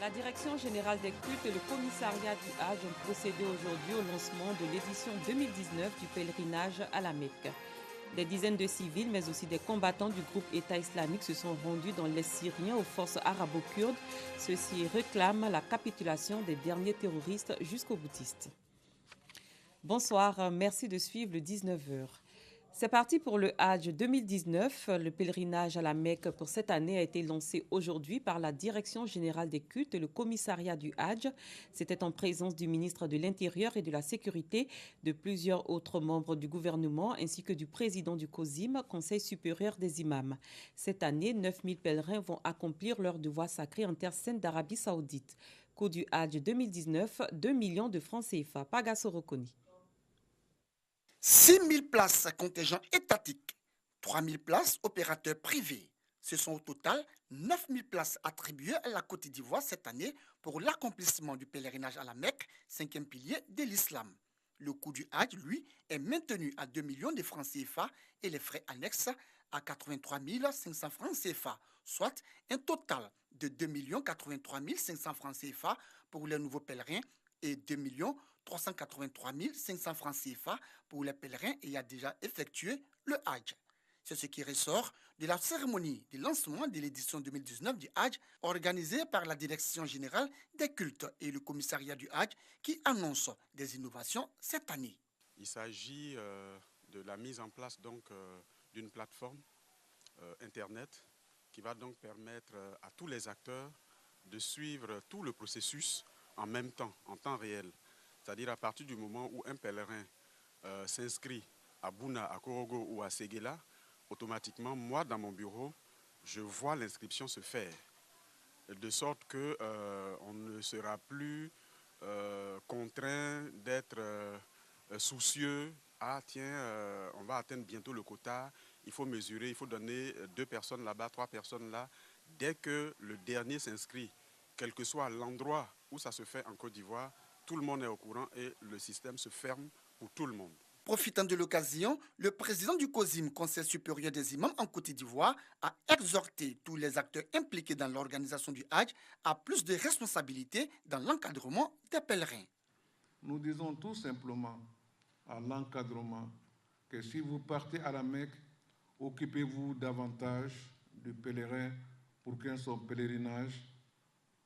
La Direction générale des cultes et le commissariat du Hajj ont procédé aujourd'hui au lancement de l'édition 2019 du pèlerinage à la Mecque. Des dizaines de civils, mais aussi des combattants du groupe État islamique se sont rendus dans l'Est syrien aux forces arabo-kurdes. Ceux-ci réclament la capitulation des derniers terroristes jusqu'aux boutistes. Bonsoir, merci de suivre le 19h. C'est parti pour le Hajj 2019. Le pèlerinage à la Mecque pour cette année a été lancé aujourd'hui par la Direction générale des cultes et le commissariat du Hajj. C'était en présence du ministre de l'Intérieur et de la Sécurité, de plusieurs autres membres du gouvernement ainsi que du président du COSIM, Conseil supérieur des imams. Cette année, 9000 pèlerins vont accomplir leur devoir sacré en terre sainte d'Arabie saoudite. Coût du Hajj 2019, 2 millions de francs CFA. Pagasso Rokoni. 6 000 places contingent étatique, 3 000 places opérateurs privés. Ce sont au total 9 000 places attribuées à la Côte d'Ivoire cette année pour l'accomplissement du pèlerinage à la Mecque, 5e pilier de l'islam. Le coût du Hajj, lui, est maintenu à 2 millions de francs CFA et les frais annexes à 83 500 francs CFA, soit un total de 2 83 500 francs CFA pour les nouveaux pèlerins et 2 383 500 francs CFA pour les pèlerins ayant déjà effectué le Hajj. C'est ce qui ressort de la cérémonie de lancement de l'édition 2019 du Hajj organisée par la Direction générale des cultes et le commissariat du Hajj qui annonce des innovations cette année. Il s'agit de la mise en place d'une plateforme Internet qui va donc permettre à tous les acteurs de suivre tout le processus en même temps, en temps réel. C'est-à-dire à partir du moment où un pèlerin s'inscrit à Bouna, à Korogo ou à Séguéla, automatiquement, moi, dans mon bureau, je vois l'inscription se faire. De sorte qu'on ne sera plus contraint d'être soucieux. Ah tiens, on va atteindre bientôt le quota, il faut mesurer, il faut donner 2 personnes là-bas, 3 personnes là. Dès que le dernier s'inscrit, quel que soit l'endroit où ça se fait en Côte d'Ivoire, tout le monde est au courant et le système se ferme pour tout le monde. Profitant de l'occasion, le président du COSIM, Conseil supérieur des imams en Côte d'Ivoire, a exhorté tous les acteurs impliqués dans l'organisation du Hajj à plus de responsabilités dans l'encadrement des pèlerins. Nous disons tout simplement à l'encadrement que si vous partez à la Mecque, occupez-vous davantage du pèlerin pour que son pèlerinage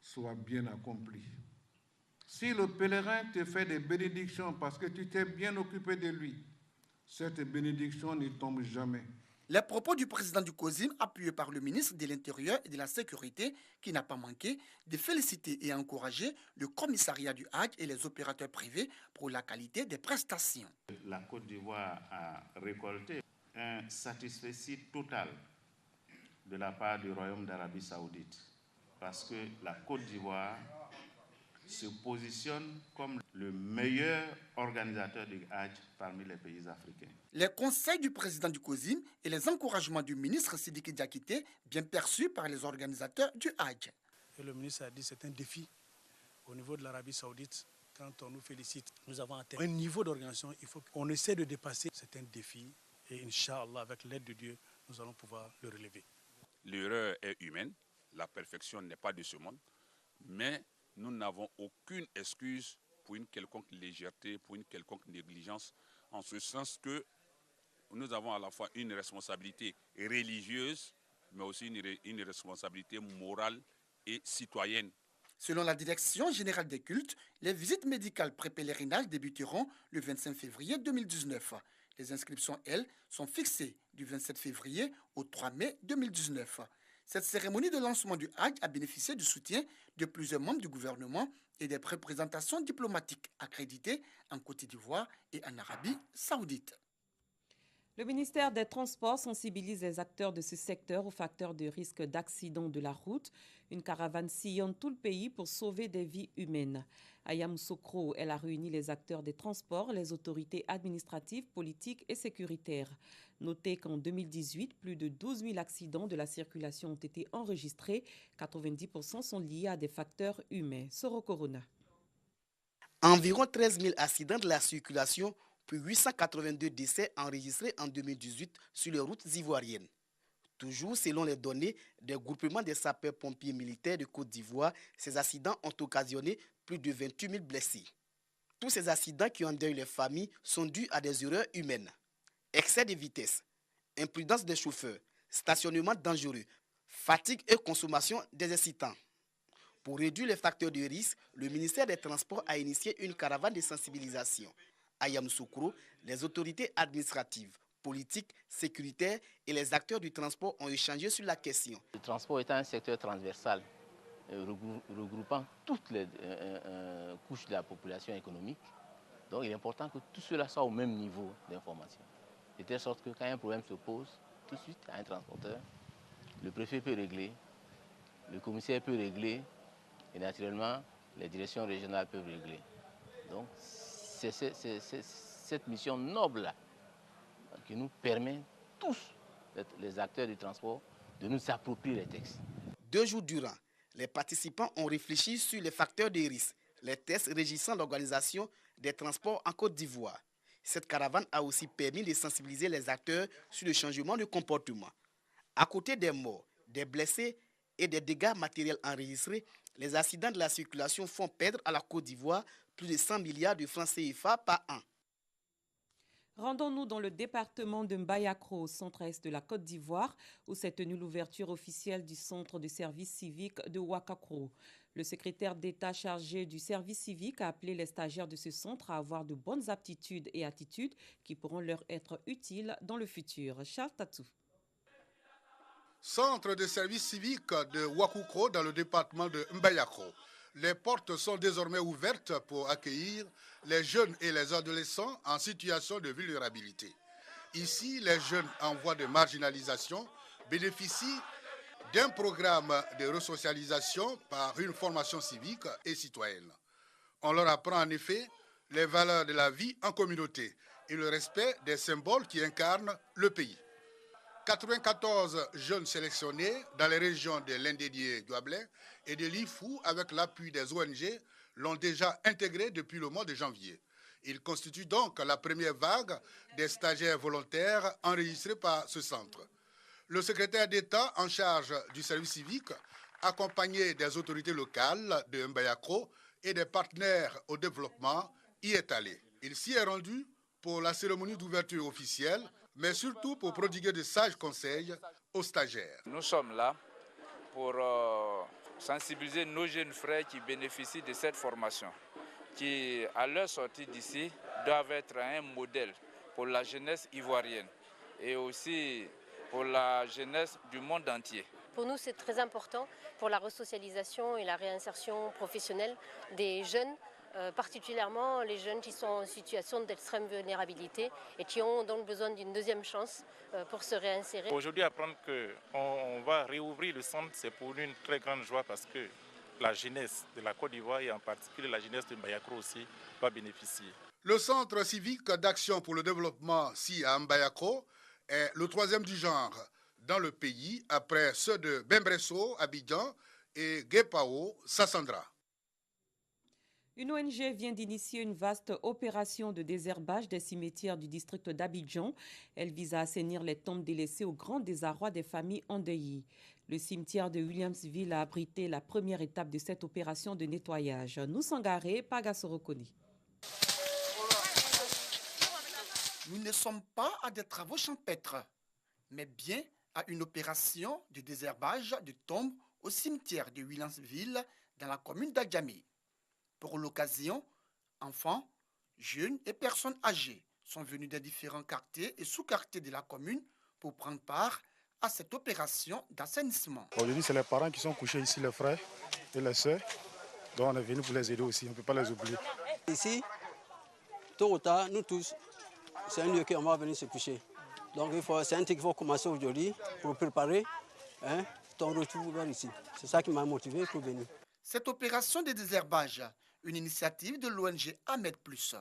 soit bien accompli. Si le pèlerin te fait des bénédictions parce que tu t'es bien occupé de lui, cette bénédiction ne tombe jamais. Les propos du président du COSIM, appuyés par le ministre de l'Intérieur et de la Sécurité, qui n'a pas manqué de féliciter et encourager le commissariat du Hajj et les opérateurs privés pour la qualité des prestations. La Côte d'Ivoire a récolté un satisfecit total de la part du Royaume d'Arabie saoudite parce que la Côte d'Ivoire se positionne comme le meilleur organisateur du Hajj parmi les pays africains. Les conseils du président du COSIM et les encouragements du ministre Sidiki Diakité, bien perçus par les organisateurs du Hajj. Et le ministre a dit que c'est un défi au niveau de l'Arabie saoudite. Quand on nous félicite, nous avons atteint un niveau d'organisation, il faut qu'on essaie de dépasser. C'est un défi et Inch'Allah, avec l'aide de Dieu, nous allons pouvoir le relever. L'erreur est humaine, la perfection n'est pas de ce monde, mais nous n'avons aucune excuse pour une quelconque légèreté, pour une quelconque négligence, en ce sens que nous avons à la fois une responsabilité religieuse, mais aussi une responsabilité morale et citoyenne. Selon la Direction générale des cultes, les visites médicales pré-pèlerinage débuteront le 25 février 2019. Les inscriptions, elles, sont fixées du 27 février au 3 mai 2019. Cette cérémonie de lancement du Hajj a bénéficié du soutien de plusieurs membres du gouvernement et des représentations diplomatiques accréditées en Côte d'Ivoire et en Arabie saoudite. Le ministère des Transports sensibilise les acteurs de ce secteur aux facteurs de risque d'accident de la route. Une caravane sillonne tout le pays pour sauver des vies humaines. À Yamoussoukro, elle a réuni les acteurs des transports, les autorités administratives, politiques et sécuritaires. Notez qu'en 2018, plus de 12 000 accidents de la circulation ont été enregistrés. 90% sont liés à des facteurs humains. Soro Corona. Environ 13 000 accidents de la circulation, puis 882 décès enregistrés en 2018 sur les routes ivoiriennes. Toujours selon les données des groupements des sapeurs-pompiers militaires de Côte d'Ivoire, ces accidents ont occasionné plus de 28 000 blessés. Tous ces accidents qui endeuillent les familles sont dus à des erreurs humaines. Excès de vitesse, imprudence des chauffeurs, stationnement dangereux, fatigue et consommation des excitants. Pour réduire les facteurs de risque, le ministère des Transports a initié une caravane de sensibilisation. À Yamoussoukro, les autorités administratives, politiques, sécuritaires et les acteurs du transport ont échangé sur la question. Le transport est un secteur transversal regroupant toutes les couches de la population économique. Donc il est important que tout cela soit au même niveau d'information. De telle sorte que quand un problème se pose, tout de suite à un transporteur, le préfet peut régler, le commissaire peut régler et naturellement les directions régionales peuvent régler. Donc c'est cette mission noble-là qui nous permet tous, les acteurs du transport, de nous approprier les textes. 2 jours durant, les participants ont réfléchi sur les facteurs de risque, les tests régissant l'organisation des transports en Côte d'Ivoire. Cette caravane a aussi permis de sensibiliser les acteurs sur le changement de comportement. À côté des morts, des blessés et des dégâts matériels enregistrés, les accidents de la circulation font perdre à la Côte d'Ivoire plus de 100 milliards de francs CFA par an. Rendons-nous dans le département de Mbayakro, au centre-est de la Côte d'Ivoire, où s'est tenue l'ouverture officielle du centre de service civique de Ouakakro. Le secrétaire d'État chargé du service civique a appelé les stagiaires de ce centre à avoir de bonnes aptitudes et attitudes qui pourront leur être utiles dans le futur. Charles Tatou. Centre de service civique de Ouakakro dans le département de Mbayakro. Les portes sont désormais ouvertes pour accueillir les jeunes et les adolescents en situation de vulnérabilité. Ici, les jeunes en voie de marginalisation bénéficient d'un programme de resocialisation par une formation civique et citoyenne. On leur apprend en effet les valeurs de la vie en communauté et le respect des symboles qui incarnent le pays. 94 jeunes sélectionnés dans les régions de l'Indédié-Guablé et de l'Ifou avec l'appui des ONG l'ont déjà intégré depuis le mois de janvier. Il constitue donc la première vague des stagiaires volontaires enregistrés par ce centre. Le secrétaire d'État en charge du service civique, accompagné des autorités locales de Mbayakro et des partenaires au développement, y est allé. Il s'y est rendu pour la cérémonie d'ouverture officielle, mais surtout pour prodiguer de sages conseils aux stagiaires. Nous sommes là pour sensibiliser nos jeunes frères qui bénéficient de cette formation, qui, à leur sortie d'ici, doivent être un modèle pour la jeunesse ivoirienne et aussi pour la jeunesse du monde entier. Pour nous, c'est très important pour la resocialisation et la réinsertion professionnelle des jeunes, particulièrement les jeunes qui sont en situation d'extrême vulnérabilité et qui ont donc besoin d'une deuxième chance pour se réinsérer. Aujourd'hui, apprendre qu'on va réouvrir le centre, c'est pour nous une très grande joie parce que la jeunesse de la Côte d'Ivoire et en particulier la jeunesse de Mbayakro aussi va bénéficier. Le Centre civique d'action pour le développement SI à Mbayakro est le 3e du genre dans le pays après ceux de Bembresso, Abidjan et Guépao, Sassandra. Une ONG vient d'initier une vaste opération de désherbage des cimetières du district d'Abidjan. Elle vise à assainir les tombes délaissées au grand désarroi des familles endeuillées. Le cimetière de Williamsville a abrité la première étape de cette opération de nettoyage. Nous Sangaré, Pagasorokoni. Nous ne sommes pas à des travaux champêtres, mais bien à une opération de désherbage de tombes au cimetière de Williamsville dans la commune d'Adjamé. Pour l'occasion, enfants, jeunes et personnes âgées sont venus des différents quartiers et sous-quartiers de la commune pour prendre part à cette opération d'assainissement. Aujourd'hui, c'est les parents qui sont couchés ici, les frères et les sœurs. Donc on est venu pour les aider aussi, on ne peut pas les oublier. Ici, tôt ou tard, nous tous, c'est un lieu qu'on va venir se coucher. Donc c'est un truc qu'il faut commencer aujourd'hui pour préparer ton retour vers ici. C'est ça qui m'a motivé pour venir. Cette opération de désherbage, une initiative de l'ONG Ahmed Plus,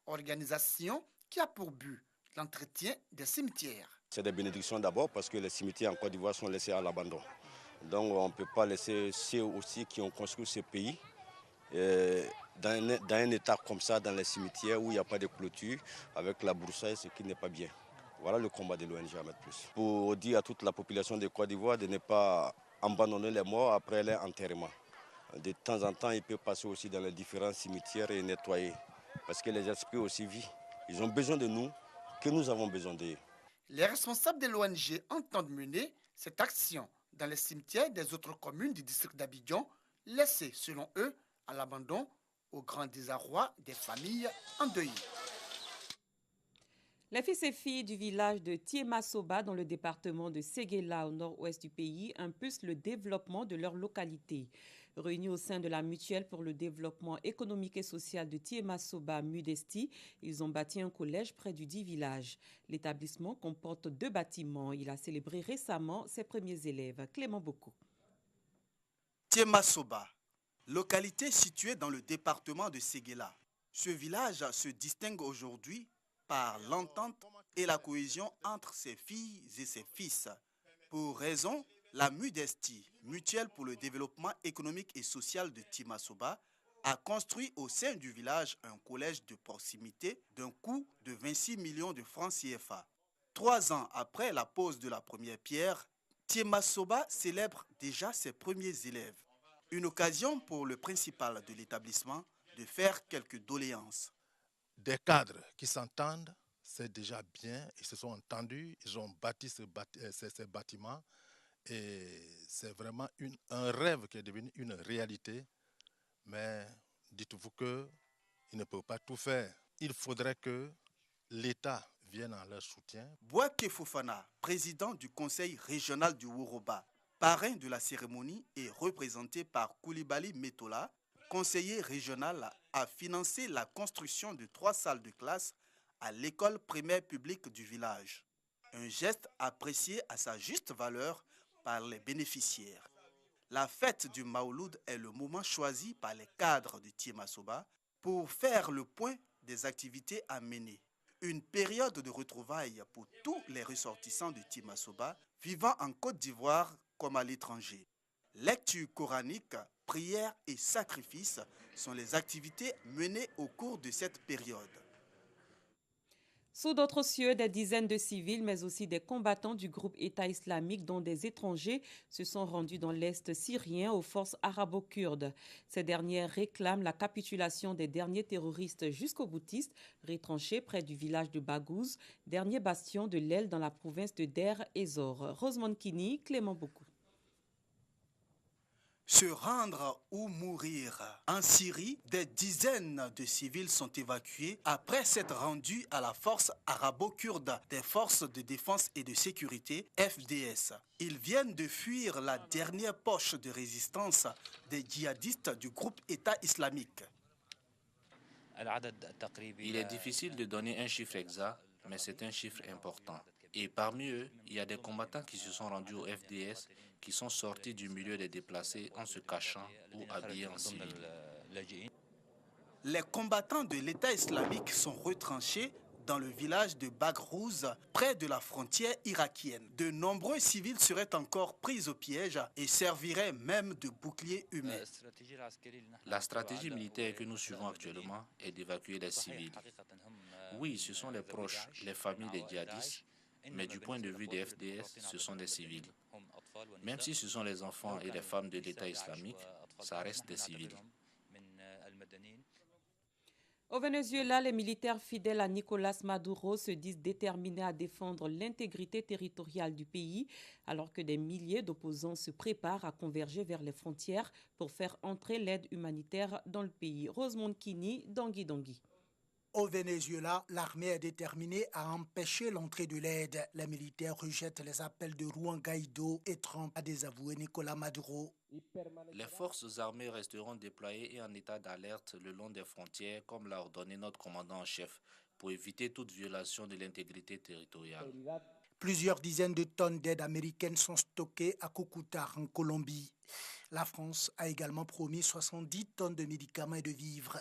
organisation qui a pour but l'entretien des cimetières. C'est des bénédictions d'abord parce que les cimetières en Côte d'Ivoire sont laissés à l'abandon. Donc on ne peut pas laisser ceux aussi qui ont construit ce pays dans un état comme ça dans les cimetières où il n'y a pas de clôture avec la broussaille, ce qui n'est pas bien. Voilà le combat de l'ONG Ahmed Plus. Pour dire à toute la population de Côte d'Ivoire de ne pas abandonner les morts après leur enterrement. De temps en temps, il peut passer aussi dans les différents cimetières et nettoyer. Parce que les esprits aussi vivent. Ils ont besoin de nous, que nous avons besoin d'eux. Les responsables de l'ONG entendent mener cette action dans les cimetières des autres communes du district d'Abidjan, laissés, selon eux, à l'abandon, au grand désarroi des familles endeuillées. Les fils et filles du village de Tiemasoba, dans le département de Séguéla, au nord-ouest du pays, impulsent le développement de leur localité. Réunis au sein de la Mutuelle pour le développement économique et social de Tiemasoba, Mudesti, ils ont bâti un collège près du dit village. L'établissement comporte 2 bâtiments. Il a célébré récemment ses premiers élèves. Clément Boko. Tiemasoba, localité située dans le département de Séguéla. Ce village se distingue aujourd'hui par l'entente et la cohésion entre ses filles et ses fils. Pour raison, la Mudesti, Mutuelle pour le développement économique et social de Tiemasoba, a construit au sein du village un collège de proximité d'un coût de 26 millions de francs CFA. 3 ans après la pose de la première pierre, Tiemasoba célèbre déjà ses premiers élèves. Une occasion pour le principal de l'établissement de faire quelques doléances. Des cadres qui s'entendent, c'est déjà bien, ils se sont entendus, ils ont bâti ces bâtiments et c'est vraiment un rêve qui est devenu une réalité. Mais dites-vous qu'ils ne peuvent pas tout faire. Il faudrait que l'État vienne en leur soutien. Bouaké Fofana, président du conseil régional du Woroba, parrain de la cérémonie et représenté par Koulibaly Metola, conseiller régional, a financé la construction de 3 salles de classe à l'école primaire publique du village. Un geste apprécié à sa juste valeur par les bénéficiaires. La fête du Maouloud est le moment choisi par les cadres de Tiemasoba pour faire le point des activités à mener. Une période de retrouvailles pour tous les ressortissants de Tiemasoba vivant en Côte d'Ivoire comme à l'étranger. Lecture coranique, prières et sacrifices sont les activités menées au cours de cette période. Sous d'autres cieux, des dizaines de civils, mais aussi des combattants du groupe État islamique, dont des étrangers, se sont rendus dans l'Est syrien aux forces arabo-kurdes. Ces dernières réclament la capitulation des derniers terroristes jusqu'aux boutistes, retranchés près du village de Baghouz, dernier bastion de l'aile dans la province de Der ez-Zor. Rosemont Kini, Clément Bocou. Se rendre ou mourir. En Syrie, des dizaines de civils sont évacués après s'être rendus à la force arabo-kurde des forces de défense et de sécurité, FDS. Ils viennent de fuir la dernière poche de résistance des djihadistes du groupe État islamique. Il est difficile de donner un chiffre exact, mais c'est un chiffre important. Et parmi eux, il y a des combattants qui se sont rendus au FDS, qui sont sortis du milieu des déplacés en se cachant ou habillés en civil. Les combattants de l'État islamique sont retranchés dans le village de Baghouz, près de la frontière irakienne. De nombreux civils seraient encore pris au piège et serviraient même de bouclier humain. La stratégie militaire que nous suivons actuellement est d'évacuer les civils. Oui, ce sont les proches, les familles des djihadistes, mais du point de vue des FDS, ce sont des civils. Même si ce sont les enfants et les femmes de l'État islamique, ça reste des civils. Au Venezuela, les militaires fidèles à Nicolás Maduro se disent déterminés à défendre l'intégrité territoriale du pays, alors que des milliers d'opposants se préparent à converger vers les frontières pour faire entrer l'aide humanitaire dans le pays. Rosemont Kini, Dangui. Au Venezuela, l'armée est déterminée à empêcher l'entrée de l'aide. Les militaires rejettent les appels de Juan Guaido et Trump à désavouer Nicolás Maduro. Les forces armées resteront déployées et en état d'alerte le long des frontières, comme l'a ordonné notre commandant en chef, pour éviter toute violation de l'intégrité territoriale. Plusieurs dizaines de tonnes d'aide américaine sont stockées à Cúcuta, en Colombie. La France a également promis 70 tonnes de médicaments et de vivres.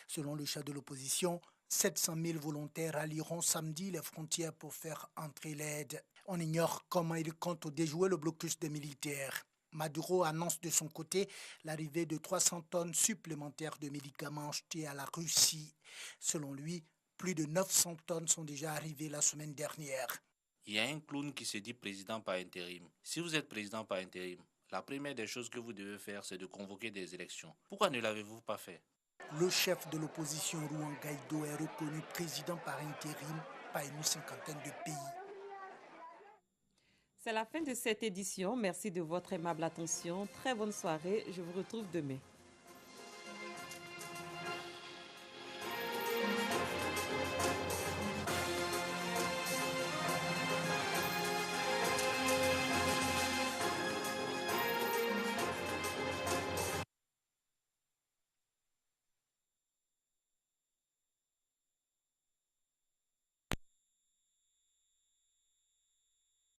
Selon le chef de l'opposition, 700 000 volontaires allieront samedi les frontières pour faire entrer l'aide. On ignore comment il compte déjouer le blocus des militaires. Maduro annonce de son côté l'arrivée de 300 tonnes supplémentaires de médicaments achetés à la Russie. Selon lui, Plus de 900 tonnes sont déjà arrivées la semaine dernière. Il y a un clown qui se dit président par intérim. Si vous êtes président par intérim, la première des choses que vous devez faire, c'est de convoquer des élections. Pourquoi ne l'avez-vous pas fait? Le chef de l'opposition, Juan Guaido, est reconnu président par intérim par une cinquantaine de pays. C'est la fin de cette édition. Merci de votre aimable attention. Très bonne soirée. Je vous retrouve demain.